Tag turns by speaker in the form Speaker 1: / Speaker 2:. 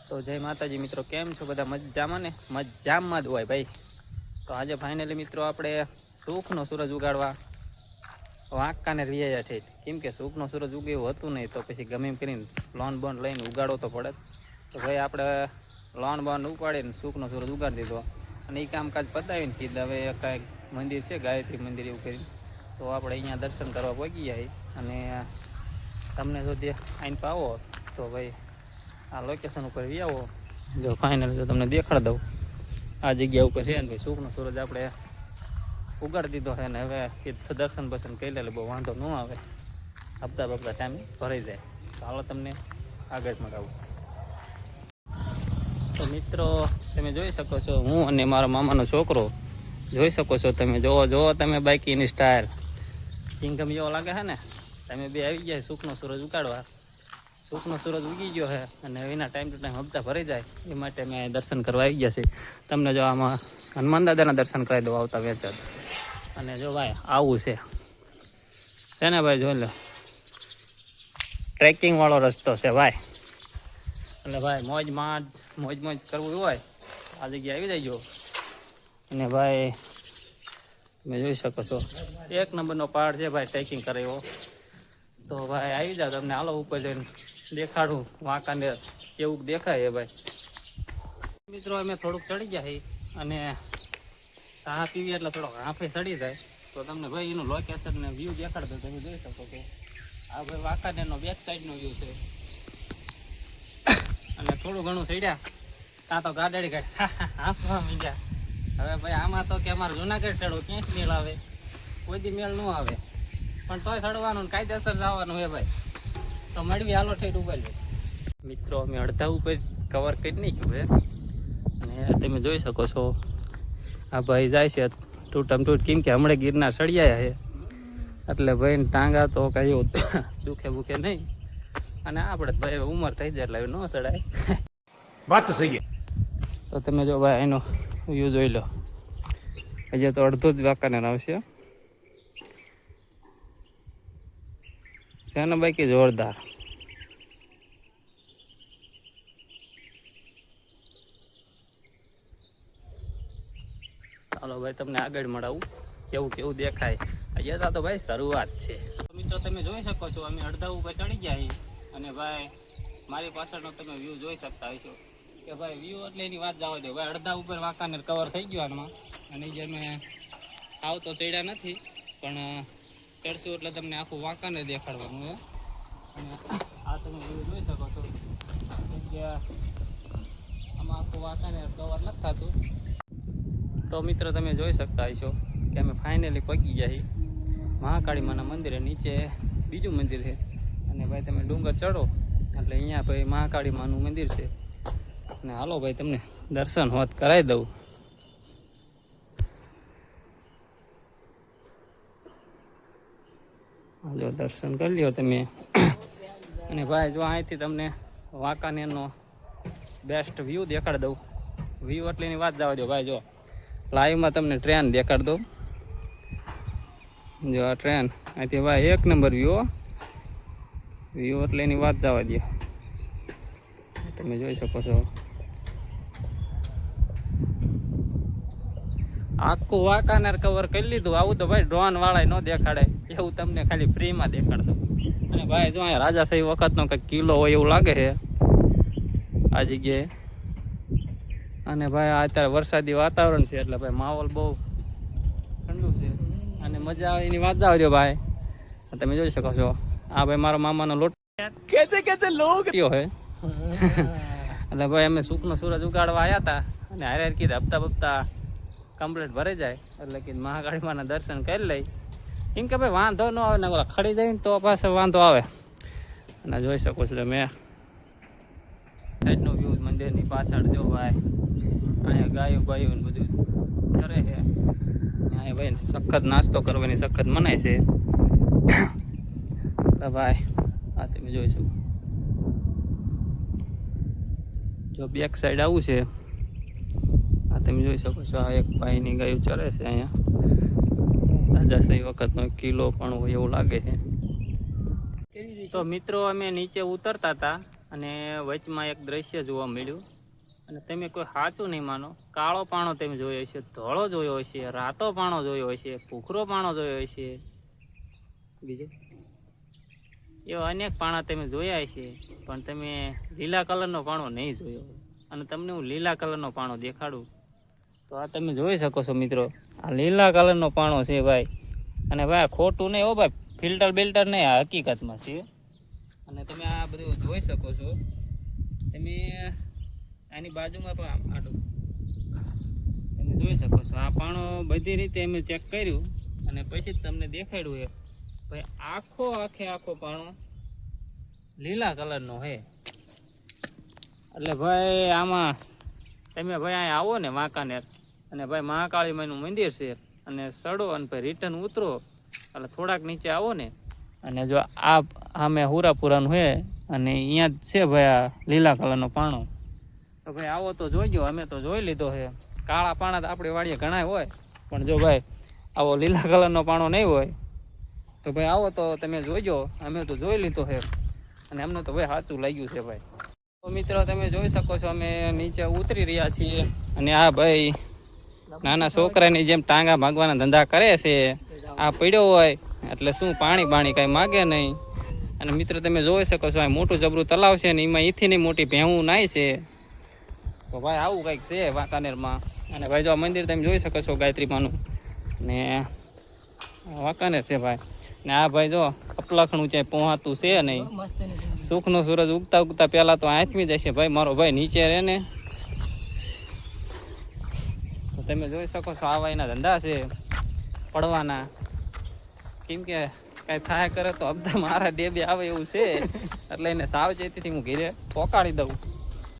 Speaker 1: તો જય માતાજી મિત્રો, કેમ છો બધા? મજામાં ને? મજામાં જ હોય ભાઈ. તો આજે ફાઇનલી મિત્રો આપણે સુખનો સૂરજ ઉગાડવા વાંકાને રિયા ઠેઠ, કેમ કે સુખનો સૂરજ ઉગે એવું હતું નહીં, તો પછી ગમે એમ કરીને લોન બોન લઈને ઉગાડવો તો પડે. તો ભાઈ આપણે લોન બોન ઉપાડીને સુખનો સૂરજ ઉગાડી દીધો અને એ કામકાજ પતાવીને કીધું હવે કાંઈક મંદિર છે ગાયત્રી મંદિર એવું કરીને, તો આપણે અહીંયા દર્શન કરવા પહોંચી જાય. અને તમને જો આઈને પાવો તો ભાઈ આ લોકેશન ઉપર વી આવો. જો ફાઇનલી તો તમને દેખાડ દઉં, આ જગ્યા ઉપર છે ને ભાઈ સુખનો સૂરજ આપણે ઉગાડી દીધો છે ને હવે દર્શન બર્શન કરી લે, બહુ વાંધો ન આવે, હપ્તા બપ્તા ટાઈમે ભરાઈ જાય. ચાલો તમને આગળ મગાવું. તો મિત્રો તમે જોઈ શકો છો, હું અને મારા મામાનો છોકરો જોઈ શકો છો તમે. જોવો તમે બાઇકીની સ્ટાઇલ સિંગમ જેવો લાગે છે ને. તમે બે આવી ગયા સુખનો સૂરજ ઉગાડવા. સુખનો સૂરજ ઉગી ગયો છે અને એના ટાઈમ ટુ ટાઈમ હપ્તા ભરાઈ જાય એ માટે મેં દર્શન કરવા આવી ગયા છે. તમને જો આમાં હનુમાન દાદાના દર્શન કરાવી દો આવતા વેચર. અને જો ભાઈ આવું છે ને ભાઈ, જોઈ લો ટ્રેકિંગ વાળો રસ્તો છે ભાઈ. એટલે ભાઈ મોજ કરવું હોય આ જગ્યાએ આવી જજો. અને ભાઈ તમે જોઈ શકો છો એક નંબરનો પહાડ છે ભાઈ, ટ્રેકિંગ કરે એવો. તો ભાઈ આવી જાવ, તમને હાલો ઉપર જઈને દેખાડું વાંકાને કેવું દેખાય ભાઈ. મિત્રો અમે થોડુંક ચડી ગયા અને ચા પીવી એટલે થોડોક હાંફે ચડી જાય. તો તમને ભાઈ એનું લોકેશન ને વ્યૂ દેખાડ દો. તમે જોઈ શકો કે આ ભાઈ વાંકાનેરનો બેક સાઈડનો વ્યૂ છે. અને થોડું ઘણું ચડ્યા ત્યાં તો ગાડાડી હાંફવા મીડ્યા. હવે ભાઈ આમાં તો કે અમારે જુનાગઢ ચડવું ક્યાંય મેળ આવે, કોઈ દી મેળ ન આવે, પણ તોય ચડવાનું કાયદેસર જવાનું હે ભાઈ. તો મળવી હાલો ઠેઠ ઉપર. મિત્રો અમે અડધા ઉપર કવર કરી નાખ્યું છે અને તમે જોઈ શકો છો આ ભાઈ જાય છે તૂટમ તૂટ, કેમ કે હમણાં ગિરનાર ચડિયા છે એટલે ભાઈ ટાંગા તો કઈ દુખે બુખે નહીં. અને આપણે ભાઈ ઉંમર થઈ જાય એટલે ન ચડાય.
Speaker 2: વાત તો સહી.
Speaker 1: તો તમે જો ભાઈ એનો વ્યૂ જોઈ લો. હજી તો અડધો જ વાંકાનેર આવશે છે ને બાકી જોરદાર. ચાલો ભાઈ તમને આગળ મળાવું કેવું દેખાય. અહીંયા તો ભાઈ શરૂઆત છે. તો મિત્રો તમે જોઈ શકો છો અમે અડધા ઉપર ચડી ગયા અને ભાઈ મારી પાછળનો તમે વ્યૂ જોઈ શકતા હશો કે ભાઈ વ્યૂ એટલે એની વાત જવા દો ભાઈ. અડધા ઉપર વાંકાનેર કવર થઈ ગયો આમાં. અને જે મેં આવ તો ચડ્યા નથી, પણ ચડશું એટલે તમને આખું વાંકાનેર દેખાડવાનું છે. અને આ તમે વ્યૂ જોઈ શકો છો કે આમાં આખું વાંકાનેર કવર નથી થતું. તો મિત્રો તમે જોઈ શકતા હશો કે અમે ફાઇનલી પહોંચી ગયા છીએ મહાકાળી માના મંદિરે. નીચે બીજું મંદિર છે અને ભાઈ તમે ડુંગર ચડો એટલે અહીંયા ભાઈ મહાકાળી માનું મંદિર છે. અને હાલો ભાઈ તમને દર્શન હોત કરાવી દઉં. જો દર્શન કરી લ્યો તમે. અને ભાઈ જો અહીંથી તમને વાંકાનેરનો બેસ્ટ વ્યૂ દેખાડી દઉં. વ્યૂ એટલે એની વાત જવા દો ભાઈ. જો લાઈવમાં તમને ટ્રેન દેખાડ દો. જો આ ટ્રેન અહીંથી ભાઈ એક નંબર વ્યૂ એટલે એની વાત જવા દો. તમે જોઈ શકો છો આખું વાંકાનેર કવર કરી લીધું. આવું તો ભાઈ ડ્રોન વાળા ન દેખાડે, એવું તમને ખાલી ફ્રીમાં દેખાડ દો. અને ભાઈ જો અહીંયા રાજાશાહી વખતનો કંઈક કિલ્લો હોય એવું લાગે છે આ જગ્યાએ. અને ભાઈ અત્યારે વરસાદી વાતાવરણ છે એટલે ભાઈ માહોલ બહુ ઠંડુ છે અને મજા આવે એની વાત જાવ ભાઈ. તમે જોઈ શકો છો આ ભાઈ મારો મામાનો લોટ કેસે લોગ હે. એટલે ભાઈ અમે સુખનો સૂરજ ઉગાડવા આવ્યા હતા અને હારે કીધું હપ્તા બપ્તા કમ્પ્લીટ ભરાઈ જાય એટલે કે મહાકાળી માના દર્શન કરી લઈ. કેમ કે ભાઈ વાંધો ન આવે ને ઓલા ખડી જાય ને તો પાછો વાંધો આવે. અને જોઈ શકો છો તમે સાઈડનો વ્યૂ મંદિરની પાછળ. જો ભાઈ અહીંયા ગાયો બાયું બધું ચરે છે. અહીંયા ભાઈ સખત નાસ્તો કરવાની સખત મનાય છે. ભાઈ આ તમે જોઈ શકો. જો બેક સાઈડ આવું છે આ તમે જોઈ શકો છો. આ એક ભાઈની ગાયું ચરે છે અહીંયા. રાજાશાહી વખતનો કિલ્લો પણ હોય એવું લાગે છે. તો મિત્રો અમે નીચે ઉતરતા હતા અને વચમાં એક દ્રશ્ય જોવા મળ્યું અને તમે કોઈ સાચું નહીં માનો, કાળો પાણો તમે જોયો હશે, ધોળો જોયો હશે, રાતો પાણો જોયો હશે, ભૂખરો પાણો જોયો હશે, બીજું એવા અનેક પાણા તમે જોયા હશે, પણ તમે લીલા કલરનો પાણો નહીં જોયો. અને તમને હું લીલા કલરનો પાણો દેખાડું તો આ તમે જોઈ શકો છો મિત્રો, આ લીલા કલરનો પાણો છે ભાઈ. અને ભાઈ ખોટું નહીં હો ભાઈ, ફિલ્ટર બિલ્ટર નહીં, આ હકીકતમાં છે. અને તમે આ બધું જોઈ શકો છો. તમે આની બાજુમાં પણ આટલું તમે જોઈ શકો છો. આ પાણો બધી રીતે અમે ચેક કર્યું અને પછી જ તમને દેખાડ્યું એ ભાઈ આખો પાણો લીલા કલરનો છે. એટલે ભાઈ આમાં તમે ભાઈ અહીંયા આવો ને વાંકાનેર, અને ભાઈ મહાકાળી માનું મંદિર છે, અને સડો અને ભાઈ રિટર્ન ઉતરો એટલે થોડાક નીચે આવો ને, અને જો આ આમે હુરાપુરાનું છે અને અહીંયા જ છે ભાઈ આ લીલા કલરનો પાણો. તો ભાઈ આવો તો જોઈજો, અમે તો જોઈ લીધો છે. કાળા પાણા તો આપણી વાડીએ ઘણા હોય, પણ જો ભાઈ આવો લીલા કલરનો પાણો નહીં હોય તો ભાઈ આવો તો તમે જોઈજો. અમે તો જોઈ લીધો છે અને અમને તો ભાઈ સાચું લાગ્યું છે ભાઈ. તો મિત્રો તમે જોઈ શકો છો, અમે નીચે ઉતરી રહ્યા છીએ અને આ ભાઈ નાના છોકરાની જેમ ટાંગા ભાગવાના ધંધા કરે છે. આ પડ્યો હોય એટલે શું પાણી કાંઈ માગે નહીં. અને મિત્રો તમે જોઈ શકો છો, આ મોટું જબરું તલાવ છે ને એમાં ઈથીની મોટી ભેહું નાય છે. તો ભાઈ આવું કંઈક છે વાંકાનેરમાં. અને ભાઈ જો આ મંદિર તમે જોઈ શકો છો ગાયત્રી માનું, ને વાંકાનેર છે ભાઈ. ને આ ભાઈ જો અપલખણું છે પહોંચાતું છે નહીં. સુખનો સૂરજ ઉગતા પહેલા તો આંચમી જશે ભાઈ મારો ભાઈ નીચે રહે ને. તો તમે જોઈ શકો છો આવા એના ધંધા છે પડવાના. કેમ કે કાંઈ થાય કરે તો અબધા મારા ડેબે આવે એવું છે, એટલે એને સાવચેતીથી હું ઘરે પોકાડી દઉં.